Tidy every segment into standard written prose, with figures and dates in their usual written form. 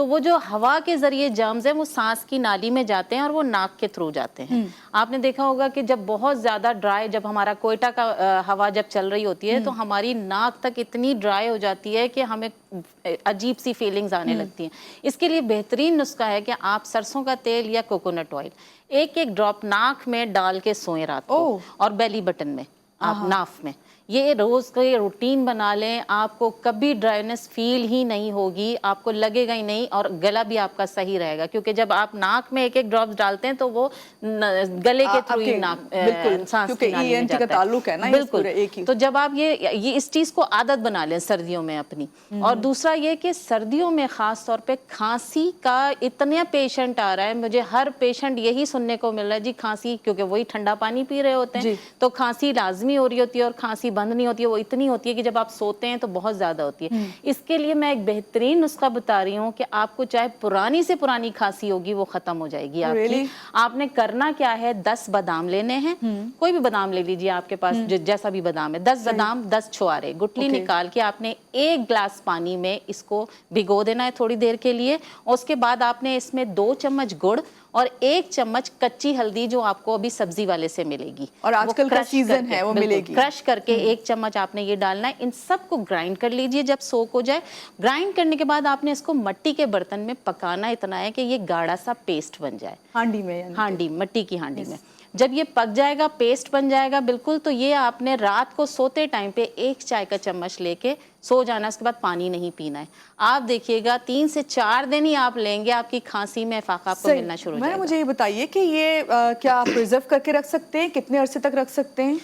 تو وہ جو ہوا کے ذریعے جرمز ہیں وہ سانس کی نالی میں جاتے ہیں اور وہ ناک کے تھرو جاتے ہیں. آپ نے دیکھا ہوگا کہ جب بہت زیادہ ڈرائی، جب ہمارا کوئٹہ کا ہوا جب چل رہی ہوتی ہے تو ہماری ناک تک اتنی ڈرائی ہو جاتی ہے کہ ہمیں عجیب سی فیلنگز آنے لگتی ہیں. اس کے لیے بہترین نسخہ ہے کہ آپ سرسوں کا تیل یا کوکونٹ آئل ایک ڈراپ ناک میں ڈال کے سوئیں رات کو، اور بیلی بٹن میں، آپ ناف میں. یہ روز کا روٹین بنا لیں، آپ کو کبھی ڈرائینس فیل ہی نہیں ہوگی، آپ کو لگے گا ہی نہیں، اور گلا بھی آپ کا صحیح رہے گا. کیونکہ جب آپ ناک میں ایک ڈراپس ڈالتے ہیں تو وہ گلے کے تھرو ہی سانس کی نالی میں جاتا ہے. بالکل. تو جب آپ یہ اس چیز کو عادت بنا لیں سردیوں میں اپنی. اور دوسرا یہ کہ سردیوں میں خاص طور پہ کھانسی کا اتنا پیشنٹ آ رہا ہے، مجھے ہر پیشنٹ یہی سننے کو مل رہا ہے جی کھانسی، کیونکہ وہی ٹھنڈا پانی پی رہے ہوتے ہیں تو کھانسی لازمی ہو رہی ہوتی ہے، اور کھانسی بند نہیں ہوتی ہے، وہ اتنی ہوتی ہے کہ جب آپ سوتے ہیں تو بہت زیادہ ہوتی ہے. اس کے لیے میں ایک بہترین نسخہ بتا رہی ہوں کہ آپ کو چاہے پرانی سے پرانی کھانسی ہوگی وہ ختم ہو جائے گی آپ کی. آپ نے کرنا کیا ہے، 10 بادام لینے ہیں، کوئی بھی بادام لے لیجیے آپ کے پاس جیسا بھی بادام ہے، 10 بادام، 10 چھوارے، گٹلی نکال کے آپ نے 1 گلاس پانی میں اس کو بھگو دینا ہے تھوڑی دیر کے لیے. اور اس کے بعد آپ نے اس میں 2 چمچ گڑ اور 1 چمچ کچی ہلدی جو آپ کو ابھی سبزی والے سے ملے گی، اور آج کل کا سیزن ہے وہ ملے گی، کرش کر کے 1 چمچ آپ نے یہ ڈالنا ہے. ان سب کو گرائنڈ کر لیجئے جب سوک ہو جائے. گرائنڈ کرنے کے بعد آپ نے اس کو مٹی کے برتن میں پکانا اتنا ہے کہ یہ گاڑھا سا پیسٹ بن جائے. ہانڈی میں، ہانڈی، مٹی کی ہانڈی میں. جب یہ پک جائے گا، پیسٹ بن جائے گا بالکل، تو یہ آپ نے رات کو سوتے ٹائم پہ 1 چائے کا چمچ لے کے سو جانا. اس کے بعد پانی نہیں پینا ہے. آپ دیکھیے گا 3 سے 4 دن ہی آپ لیں گے، آپ کی کھانسی میں افاقہ آپ کو ملنا شروع ہو جائے گا. مجھے یہ بتائیے کہ یہ کیا آپ پریزرو کر کے رکھ سکتے ہیں؟ کتنے عرصے تک رکھ سکتے ہیں؟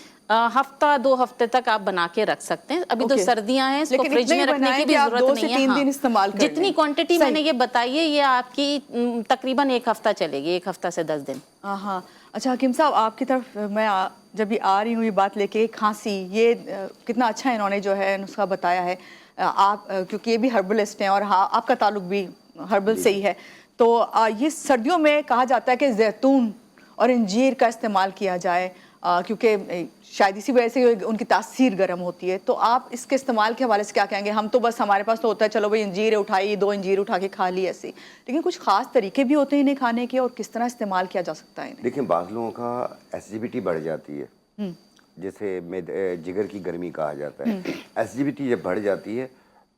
ہفتہ 2 ہفتے تک آپ بنا کے رکھ سکتے ہیں. ابھی تو سردیاں ہیں، اس کو فریج میں رکھنے کی بھی ضرورت نہیں ہے. 2 سے 3 دن استعمال کریں. جتنی کوانٹٹی میں نے یہ بتائی ہے یہ آپ کی تقریباً 1 ہفتہ چلے گی، 1 ہفتہ سے 10 دن. ہاں. اچھا حکیم صاحب، آپ کی طرف میں جب یہ آ رہی ہوں یہ بات لے کے، کھانسی، یہ کتنا اچھا انہوں نے جو ہے نسخہ بتایا ہے. آپ کیونکہ یہ بھی ہربلسٹ ہیں اور آپ کا تعلق بھی ہربل سے ہی ہے، تو یہ سردیوں میں کہا جاتا ہے کہ زیتون اور انجیر کا استعمال کیا جائے، کیونکہ شاید اسی وجہ سے ان کی تاثیر گرم ہوتی ہے. تو آپ اس کے استعمال کے حوالے سے کیا کہیں گے؟ ہم تو بس ہمارے پاس تو ہوتا ہے چلو بھائی انجیر اٹھائی، 2 انجیر اٹھا کے کھا لی ایسی، لیکن کچھ خاص طریقے بھی ہوتے ہیں انہیں کھانے کے، اور کس طرح استعمال کیا جا سکتا ہے انہیں؟ دیکھیں، بعض لوگوں کا ایسیڈیٹی بڑھ جاتی ہے، جیسے جگر کی گرمی کہا جاتا ہے. ایسیڈیٹی جب بڑھ جاتی ہے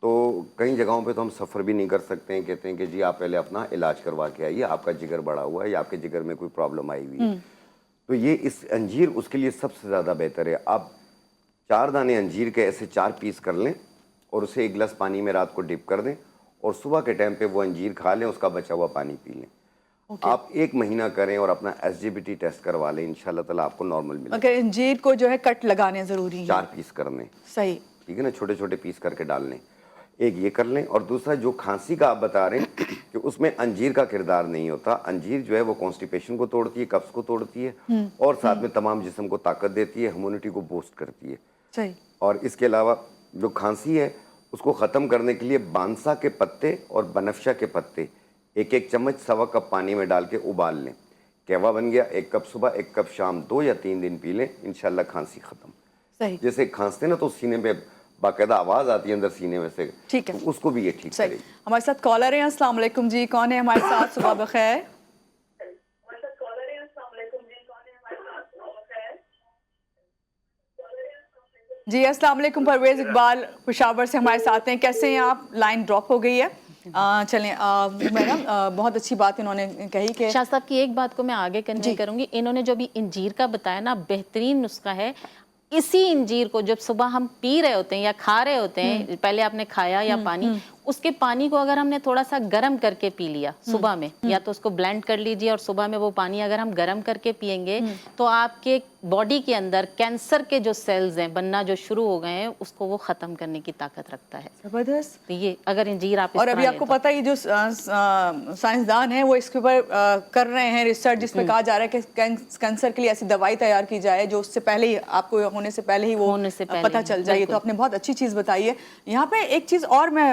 تو کئی جگہوں پہ تو ہم سفر بھی نہیں کر سکتے ہیں. کہتے ہیں کہ جی آپ پہلے اپنا علاج کروا کے آئیے، آپ کا جگر بڑھا ہوا ہے یا آپ کے جگر میں کوئی پرابلم آئی ہوئی ہے. تو یہ انجیر اس کے لیے سب سے زیادہ بہتر ہے. آپ 4 دانے انجیر کے ایسے 4 پیس کر لیں اور اسے 1 گلاس پانی میں رات کو ڈپ کر دیں، اور صبح کے ٹائم پہ وہ انجیر کھا لیں، اس کا بچا ہوا پانی پی لیں. آپ 1 مہینہ کریں اور اپنا ایسیڈیٹی ٹیسٹ کروا لیں، انشاءاللہ تعالیٰ آپ کو نارمل ملے گا. اگر انجیر کو جو ہے کٹ لگانے ضروری ہے، 4 پیس کرنے، صحیح، ٹھیک ہے نا، چھوٹے چھوٹے پیس کر کے ڈال لیں. ایک یہ کر لیں. اور دوسرا جو کھانسی کا آپ بتا رہے ہیں کہ اس میں انجیر کا کردار نہیں ہوتا. انجیر جو ہے وہ کانسٹیپیشن کو توڑتی ہے، کفس کو توڑتی ہے، اور ساتھ میں تمام جسم کو طاقت دیتی ہے، ہیومنٹی کو بوسٹ کرتی ہے. صحیح. اور اس کے علاوہ جو کھانسی ہے اس کو ختم کرنے کے لیے بانسا کے پتے اور بنفشہ کے پتے 1 چمچ 1.25 کپ پانی میں ڈال کے ابال لیں. قہوہ بن گیا. 1 کپ صبح، 1 کپ شام، 2 یا 3 دن پی لیں، انشاءاللہ کھانسی ختم. صحیح. جیسے کھانستے نا تو سینے پہ باقاعدہ آواز آتی ہے اندر سینے میں سے، ٹھیک ہے، اس کو بھی یہ ٹھیک کرے گی. ہمارے ساتھ کالر ہیں. السلام علیکم جی، کون ہے ہمارے ساتھ؟ صبح بخیر. جی السلام علیکم. پرویز اقبال پشاور سے ہمارے ساتھ ہیں. کیسے ہیں آپ؟ لائن ڈراپ ہو گئی ہے. چلیں، میڈم بہت اچھی بات انہوں نے کہی کہ شاہ صاحب کی ایک بات کو میں آگے کنوے کروں گی. انہوں نے جو بھی انجیر کا بتایا نا، بہترین نسخہ ہے. اسی انجیر کو جب صبح ہم پی رہے ہوتے ہیں یا کھا رہے ہوتے ہیں، پہلے آپ نے کھایا یا پانی، اس کے پانی کو اگر ہم نے تھوڑا سا گرم کر کے پی لیا صبح میں، یا تو اس کو بلینڈ کر لیجئے اور صبح میں وہ پانی اگر ہم گرم کر کے پئیں گے تو آپ کے باڈی کے اندر کینسر کے جو سیلز ہیں بننا جو شروع ہو گئے ہیں اس کو وہ ختم کرنے کی طاقت رکھتا ہے. زبردست. تو یہ اگر انجیر آپ، اور ابھی آپ کو پتہ ہی جو سائنسدان ہیں وہ اس کے اوپر کر رہے ہیں ریسرچ، جس میں کہا جا رہا ہے کہ کینسر کے لیے ایسی دوائی تیار کی جائے جو اس سے پہلے ہی آپ کو ہونے سے پہلے ہی وہ پتہ چل جائے. تو آپ نے بہت اچھی چیز بتائی ہے. یہاں پہ ایک چیز اور میں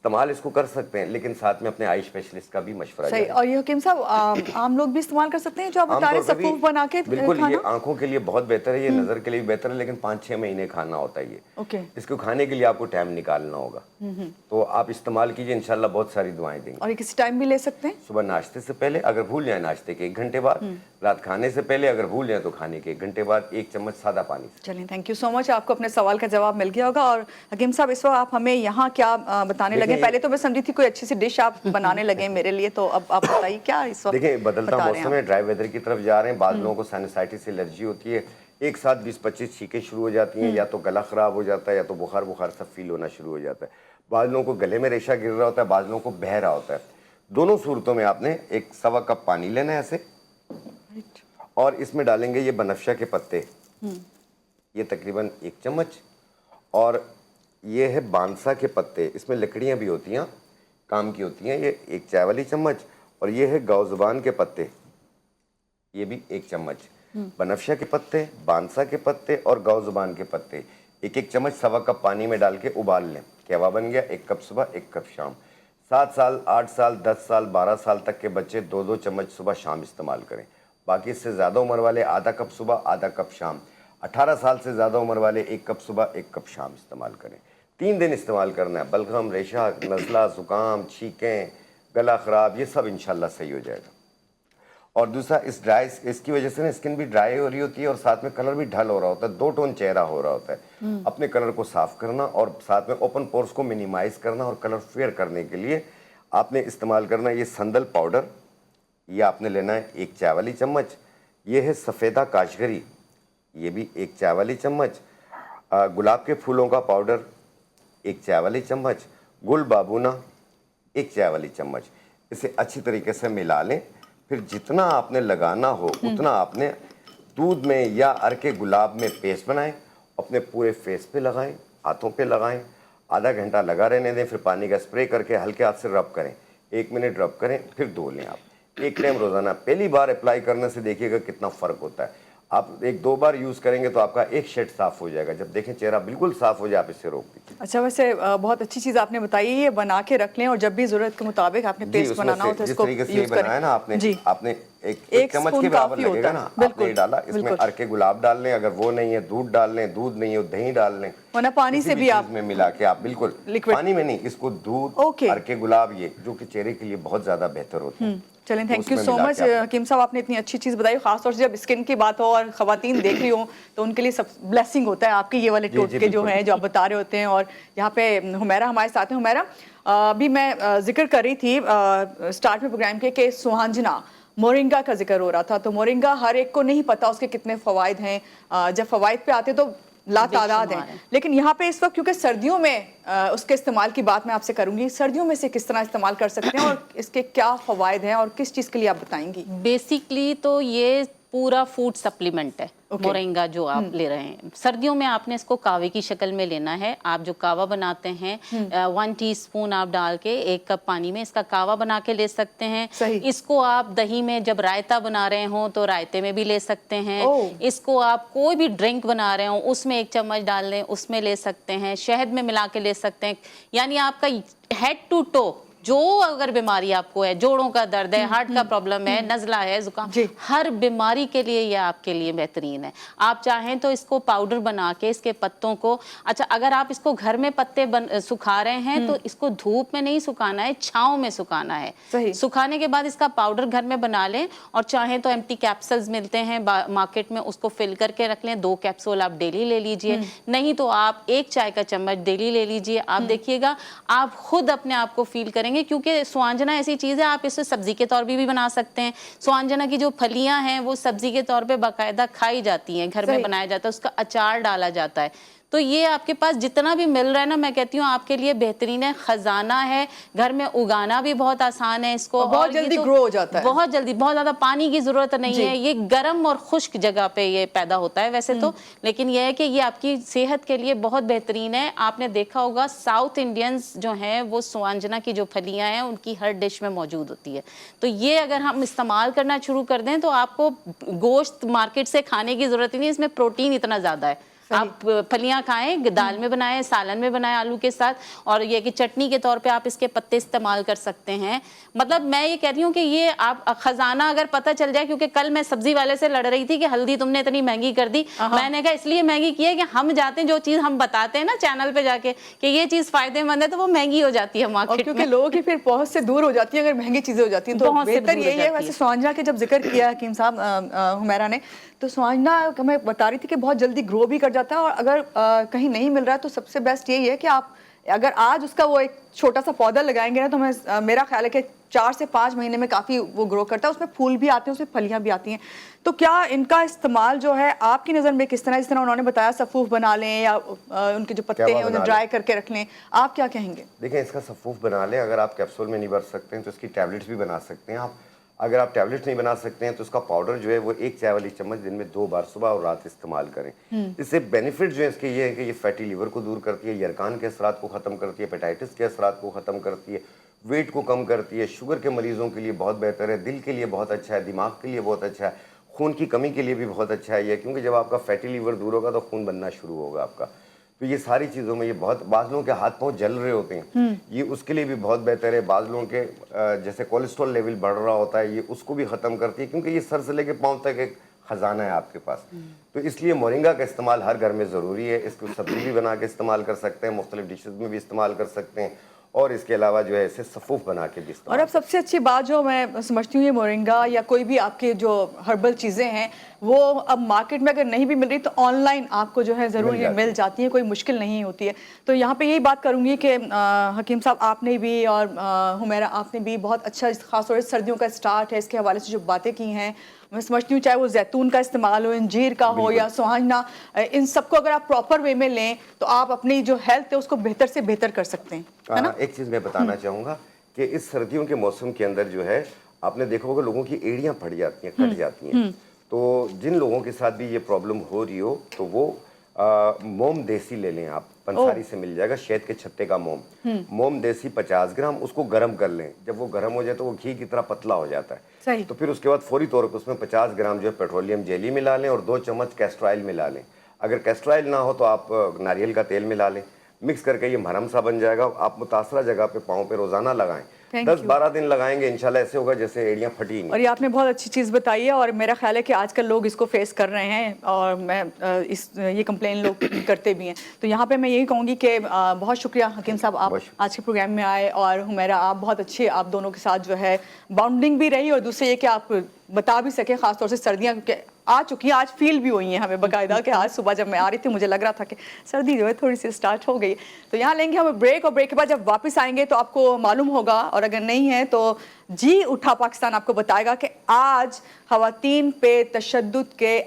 استعمال اس کو کر سکتے ہیں، لیکن ساتھ میں اپنے آئی اسپیشلسٹ کا بھی مشورہ صحیح. اور یہ حکیم صاحب عام لوگ بھی استعمال کر سکتے ہیں جو آپ بتا رہے ہیں سفوف بنا کے بالکل. کھانا؟ یہ آنکھوں کے لیے بہت بہتر ہے، یہ نظر کے لیے بھی بہتر ہے، لیکن 5-6 مہینے کھانا ہوتا ہے یہ. اوکے. اس کو کھانے کے لیے آپ کو ٹائم نکالنا ہوگا، تو آپ استعمال کیجئے، انشاءاللہ بہت ساری دعائیں دیں گے. اور یہ کسی ٹائم بھی لے سکتے ہیں؟ صبح ناشتے سے پہلے اگر بھول جائیں ناشتے کے 1 گھنٹے بعد، رات کھانے سے پہلے اگر بھول جائیں تو کھانے کے 1 گھنٹے بعد 1 چمچ سادہ پانی سے. چلیں تھینک یو سو مچ. آپ کو اپنے سوال کا جواب مل گیا ہوگا. اور حکیم صاحب اس وقت آپ ہمیں یہاں کیا بتانے لگے؟ پہلے تو میں سمجھی تھی کوئی اچھی سی ڈش آپ بنانے لگے میرے لیے، تو اب آپ بتائیے کیا اس وقت؟ دیکھیں بدلتا موسم ہے، ڈرائی ویدر کی طرف جا رہے ہیں. بعض لوگوں کو سائنسائٹس سے الرجی ہوتی ہے، ایک ساتھ 20-25 چھینکیں شروع ہو جاتی ہیں، یا تو گلا خراب ہو جاتا ہے یا تو بخار سب فیل ہونا شروع ہو جاتا ہے. بعض لوگوں کو گلے میں ریشہ گر رہا ہوتا ہے، بعض لوگوں کو بہہ رہا ہوتا ہے. دونوں صورتوں میں آپ نے 1.25 کپ پانی لینا ہے ایسے، اور اس میں ڈالیں گے یہ بنفشہ کے پتے، یہ تقریباً 1 چمچ. اور یہ ہے بانسا کے پتے، اس میں لکڑیاں بھی ہوتی ہیں، کام کی ہوتی ہیں، یہ 1 چائے والی چمچ. اور یہ ہے گاؤ زبان کے پتے، یہ بھی 1 چمچ. بنفشہ کے پتے، بانسا کے پتے اور گاؤ زبان کے پتے 1 چمچ 1.25 کپ پانی میں ڈال کے ابال لیں. کہوا بن گیا. 1 کپ صبح 1 کپ شام. 7 سال 8 سال 10 سال 12 سال تک کے بچے 2-2 چمچ صبح شام استعمال کریں. باقی اس سے زیادہ عمر والے ½ کپ صبح ½ کپ شام. 18 سال سے زیادہ عمر والے 1 کپ صبح 1 کپ شام استعمال کریں. 3 دن استعمال کرنا ہے. بلغم، ریشہ، نزلہ، زکام، چھینکیں، گلا خراب، یہ سب انشاءاللہ صحیح ہو جائے گا. اور دوسرا اس کی وجہ سے نا اسکن بھی ڈرائی ہو رہی ہوتی ہے اور ساتھ میں کلر بھی ڈھل ہو رہا ہوتا ہے، 2 ٹون چہرہ ہو رہا ہوتا ہے. اپنے کلر کو صاف کرنا اور ساتھ میں اوپن پورس کو منیمائز کرنا اور کلر فیئر کرنے کے لیے آپ نے استعمال کرنا یہ سندل پاؤڈر. یہ آپ نے لینا ہے 1 چائے والی چمچ. یہ ہے سفیدہ کاشگری، یہ بھی 1 چائے والی چمچ. گلاب کے پھولوں کا پاؤڈر 1 چائے والی چمچ. گل بابونا 1 چائے والی چمچ. اسے اچھی طریقے سے ملا لیں. پھر جتنا آپ نے لگانا ہو اتنا آپ نے دودھ میں یا عرق گلاب میں پیسٹ بنائیں، اپنے پورے فیس پہ لگائیں، ہاتھوں پہ لگائیں، آدھا گھنٹہ لگا رہنے دیں. پھر پانی کا اسپرے کر کے ہلکے ہاتھ سے رب کریں، 1 منٹ رب کریں، پھر دھو لیں. آپ 1 ٹائم روزانہ پہلی بار اپلائی کرنے سے دیکھیے گا کتنا فرق ہوتا ہے. آپ 1-2 بار یوز کریں گے تو آپ کا 1 شیڈ صاف ہو جائے گا. جب دیکھیں چہرہ بالکل صاف ہو جائے آپ اسے روک دیجیے. اچھا ویسے بہت اچھی چیز آپ نے بتائی ہے، یہ بنا کے رکھ لیں اور جب بھی ضرورت کے مطابق آپ نے پیسٹ بنانا ہو تو اس کو جس طریقے سے یہ یوز کریں. بنایا نا آپ نے ایک چمچ اسپون کے برابر کافی لگے ہوتا گا ہے. نا. آپ نے یہ ڈالا، اس میں عرق گلاب ڈال لیں، اگر وہ نہیں ہے دودھ ڈال لیں، دودھ نہیں ہے دہی ڈال لیں، ورنہ پانی سے بھی آپ میں ملا کے آپ بالکل پانی میں نہیں، اس کو دودھ عرق گلاب یہ جو کہ چہرے کے لیے بہت زیادہ بہتر ہوتے ہیں. چلیں تھینک یو سو مچ حکیم صاحب، آپ نے اتنی اچھی چیز بتائی. خاص طور سے جب اسکن کی بات ہو اور خواتین دیکھ رہی ہوں تو ان کے لیے سب بلیسنگ ہوتا ہے آپ کے یہ والے ٹوٹکے جو ہیں جو آپ بتا رہے ہوتے ہیں. اور یہاں پہ حمیرہ ہمارے ساتھ ہیں. حمیرہ ابھی میں ذکر کر رہی تھی اسٹارٹ میں پروگرام کے کہ سوہانجنا مورنگا کا ذکر ہو رہا تھا. تو مورنگا ہر ایک کو نہیں پتا اس کے کتنے فوائد ہیں. جب فوائد پہ آتے تو لا تعداد ہیں، لیکن یہاں پہ اس وقت کیونکہ سردیوں میں اس کے استعمال کی بات میں آپ سے کروں گی، سردیوں میں سے کس طرح استعمال کر سکتے ہیں اور اس کے کیا فوائد ہیں اور کس چیز کے لیے آپ بتائیں گی؟ بیسیکلی تو یہ پورا فوڈ سپلیمنٹ ہے مورنگا جو آپ لے رہے ہیں. سردیوں میں آپ نے اس کو کاوے کی شکل میں لینا ہے. آپ جو کاوا بناتے ہیں 1 ٹی اسپون آپ ڈال کے 1 کپ پانی میں اس کا کاوا بنا کے لے سکتے ہیں. اس کو آپ دہی میں جب رائتا بنا رہے ہوں تو رائتے میں بھی لے سکتے ہیں. اس کو آپ کوئی بھی ڈرنک بنا رہے ہوں اس میں 1 چمچ ڈال لیں، اس میں لے سکتے ہیں. شہد میں ملا کے لے سکتے ہیں. یعنی آپ کا ہیڈ ٹو ٹو جو اگر بیماری آپ کو ہے، جوڑوں کا درد ہے، ہارٹ کا پرابلم ہے، نزلہ ہے، زکام، ہر بیماری کے لیے یہ آپ کے لیے بہترین ہے. آپ چاہیں تو اس کو پاؤڈر بنا کے اس کے پتوں کو، اچھا اگر آپ اس کو گھر میں پتے سکھا رہے ہیں تو اس کو دھوپ میں نہیں سکھانا ہے، چھاؤں میں سکھانا ہے. سکھانے کے بعد اس کا پاؤڈر گھر میں بنا لیں اور چاہیں تو ایمٹی کیپسولز ملتے ہیں مارکیٹ میں، اس کو فل کر کے رکھ لیں. 2 کیپسول آپ ڈیلی لے لیجئے، نہیں تو آپ 1 چائے کا چمچ ڈیلی لے لیجئے. آپ دیکھیے گا آپ خود اپنے آپ کو فیل کریں گے، کیونکہ سوانجنا ایسی چیز ہے آپ اسے سبزی کے طور پہ بھی بنا سکتے ہیں. سوانجنا کی جو پھلیاں ہیں وہ سبزی کے طور پہ باقاعدہ کھائی جاتی ہیں، گھر میں بنایا جاتا ہے، اس کا اچار ڈالا جاتا ہے. تو یہ آپ کے پاس جتنا بھی مل رہا ہے نا، میں کہتی ہوں آپ کے لیے بہترین ہے، خزانہ ہے. گھر میں اگانا بھی بہت آسان ہے اس کو، بہت جلدی گرو ہو جاتا ہے، بہت جلدی، بہت زیادہ پانی کی ضرورت نہیں ہے. یہ گرم اور خشک جگہ پہ یہ پیدا ہوتا ہے ویسے تو، لیکن یہ ہے کہ یہ آپ کی صحت کے لیے بہت بہترین ہے. آپ نے دیکھا ہوگا ساؤتھ انڈینز جو ہیں وہ سوانجنا کی جو پھلیاں ہیں ان کی ہر ڈش میں موجود ہوتی ہے. تو یہ اگر ہم استعمال کرنا شروع کر دیں تو آپ کو گوشت مارکیٹ سے کھانے کی ضرورت نہیں ہے، اس میں پروٹین اتنا زیادہ ہے. آپ پھلیاں کھائیں، دال میں بنائیں، سالن میں بنائیں آلو کے ساتھ، اور یہ کہ چٹنی کے طور پہ آپ اس کے پتے استعمال کر سکتے ہیں. مطلب میں یہ کہہ رہی ہوں کہ یہ آپ خزانہ اگر پتہ چل جائے، کیونکہ کل میں سبزی والے سے لڑ رہی تھی کہ ہلدی تم نے اتنی مہنگی کر دی. میں نے کہا اس لیے مہنگی کی ہے کہ ہم جاتے ہیں، جو چیز ہم بتاتے ہیں نا چینل پہ جا کے کہ یہ چیز فائدے مند ہے، تو وہ مہنگی ہو جاتی ہے مارکیٹ کیونکہ میں. لوگوں کی پھر پہنچ سے دور ہو جاتی ہے اگر مہنگی چیزیں ہو جاتی ہیں. تو بہت سے بہتر دور ہو یہی ہے. جاتی ویسے سوانجنا کے جب ذکر کیا حکیم صاحب حمیرہ نے، تو سوانجنا ہمیں بتا رہی تھی کہ بہت جلدی گرو بھی کر جاتا ہے، اور اگر کہیں نہیں مل رہا ہے تو سب سے بیسٹ یہی ہے کہ آپ اگر آج اس کا وہ ایک چھوٹا سا پودا لگائیں گے نا، تو میرا خیال ہے کہ 4 سے 5 مہینے میں کافی وہ گرو کرتا ہے. اس میں پھول بھی آتے ہیں، اس میں پھلیاں بھی آتی ہیں. تو کیا ان کا استعمال جو ہے آپ کی نظر میں کس طرح، جس طرح انہوں نے بتایا صفوف بنا لیں یا ان کے جو پتے ہیں انہیں ڈرائی کر کے رکھ لیں، آپ کیا کہیں گے؟ دیکھیں اس کا صفوف بنا لیں. اگر آپ کیپسول میں نہیں بھر سکتے ہیں تو اس کی ٹیبلٹس بھی بنا سکتے ہیں آپ. اگر آپ ٹیبلٹس نہیں بنا سکتے ہیں تو اس کا پاؤڈر جو ہے وہ 1 چائے والی چمچ دن میں 2 بار صبح اور رات استعمال کریں. اس سے بینیفٹ جو ہے اس کے یہ ہے کہ یہ فیٹی لیور کو دور کرتی ہے، یرقان کے اثرات کو ختم کرتی ہے، ہیپیٹائٹس کے اثرات کو ختم کرتی ہے، ویٹ کو کم کرتی ہے، شوگر کے مریضوں کے لیے بہت بہتر ہے، دل کے لیے بہت اچھا ہے، دماغ کے لیے بہت اچھا ہے، خون کی کمی کے لیے بھی بہت اچھا ہے یہ، کیونکہ جب آپ کا فیٹی لیور دور ہوگا تو خون بننا شروع ہوگا آپ کا. تو یہ ساری چیزوں میں یہ بہت، بعض لوگوں کے ہاتھ پاؤں جل رہے ہوتے ہیں، یہ اس کے لیے بھی بہت بہتر ہے. بعض لوگوں کے جیسے کولیسٹرول لیول بڑھ رہا ہوتا ہے، یہ اس کو بھی ختم کرتی ہے، کیونکہ یہ سر سے لے کے پاؤں تک ایک خزانہ ہے آپ کے پاس. تو اس لیے مورنگا کا استعمال ہر گھر میں ضروری ہے. اس کو سبزی بھی بنا کے استعمال کر سکتے ہیں، مختلف ڈشز میں بھی استعمال کر سکتے ہیں، اور اس کے علاوہ جو ہے اسے صفوف بنا کے بھی استعمال. اور اب سب سے اچھی بات جو میں سمجھتی ہوں، یہ مورنگا یا کوئی بھی آپ کے جو ہربل چیزیں ہیں وہ اب مارکیٹ میں اگر نہیں بھی مل رہی تو آن لائن آپ کو جو ہے ضرور یہ مل جاتی ہیں، کوئی مشکل نہیں ہوتی ہے. تو یہاں پہ یہی بات کروں گی کہ حکیم صاحب آپ نے بھی اور حمیرہ آپ نے بھی بہت اچھا، خاص طور سے سردیوں کا اسٹارٹ ہے، اس کے حوالے سے جو باتیں کی ہیں، میں سمجھتی ہوں چاہے وہ زیتون کا استعمال ہو، انجیر کا ہو یا سوہانجنا، ان سب کو اگر آپ پراپر وے میں لیں تو آپ اپنی جو ہیلتھ ہے اس کو بہتر سے بہتر کر سکتے ہیں. ایک چیز میں بتانا چاہوں گا کہ اس سردیوں کے موسم کے اندر جو ہے آپ نے دیکھا ہوگا لوگوں کی ایڑیاں پھٹ جاتی ہیں، کٹ جاتی ہیں. تو جن لوگوں کے ساتھ بھی یہ پرابلم ہو رہی ہو تو وہ موم دیسی لے لیں آپ، پنساری سے مل جائے گا، شہد کے چھتے کا موم دیسی 50 گرام، اس کو گرم کر لیں. جب وہ گرم ہو جائے تو وہ گھی کی طرح پتلا ہو جاتا ہے. تو پھر اس کے بعد فوری طور پر اس میں 50 گرام جو ہے پیٹرولیم جیلی ملا لیں اور 2 چمچ کیسٹر آئل ملا لیں. اگر کیسٹر آئل نہ ہو تو آپ ناریل کا تیل ملا لیں. مکس کر کے یہ مرہم سا بن جائے گا. آپ متاثرہ جگہ پہ پاؤں پہ روزانہ لگائیں، 10-12 دن لگائیں گے انشاءاللہ ایسے ہوگا جیسے ایڑیاں پھٹی نہیں. اور یہ آپ نے بہت اچھی چیز بتائی ہے، اور میرا خیال ہے کہ آج کل لوگ اس کو فیس کر رہے ہیں، اور میں یہ کمپلین لوگ کرتے بھی ہیں. تو یہاں پہ میں یہی کہوں گی کہ بہت شکریہ حکیم صاحب، آپ آج کے پروگرام میں آئے، اور حمیرہ آپ بہت اچھے، آپ دونوں کے ساتھ جو ہے باؤنڈنگ بھی رہی، اور دوسرے یہ کہ آپ بتا بھی سکے، خاص طور سے سردیاں کیونکہ آ چکی ہیں، آج فیل بھی ہوئی ہیں ہمیں باقاعدہ کہ آج صبح جب میں آ رہی تھی مجھے لگ رہا تھا کہ سردی جو ہے تھوڑی سی اسٹارٹ ہو گئی. تو یہاں لیں گے ہم بریک، اور بریک کے بعد جب واپس آئیں گے تو آپ کو معلوم ہوگا، اور اگر نہیں ہے تو جی اٹھا پاکستان آپ کو بتائے گا کہ آج خواتین پہ تشدد کے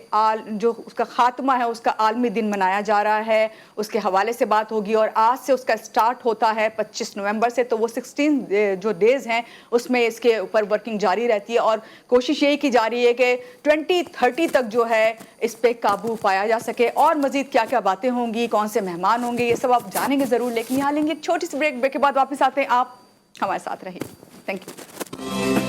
جو اس کا خاتمہ ہے اس کا عالمی دن منایا جا رہا ہے. اس کے حوالے سے بات ہوگی، اور آج سے اس کا اسٹارٹ ہوتا ہے 25 نومبر سے. تو وہ 16 جو ڈیز ہیں اس میں اس کے اوپر ورکنگ جاری رہتی ہے، اور کوشش یہی کی جا رہی ہے کہ 2030 تک جو ہے اس پہ قابو پایا جا سکے. اور مزید کیا کیا باتیں ہوں گی، کون سے مہمان ہوں گے، یہ سب آپ جانیں گے ضرور. لیکن یہاں لیں گے ایک چھوٹی سی بریک کے بعد واپس آتے ہیں. آپ ہمارے ساتھ رہیے. Thank you.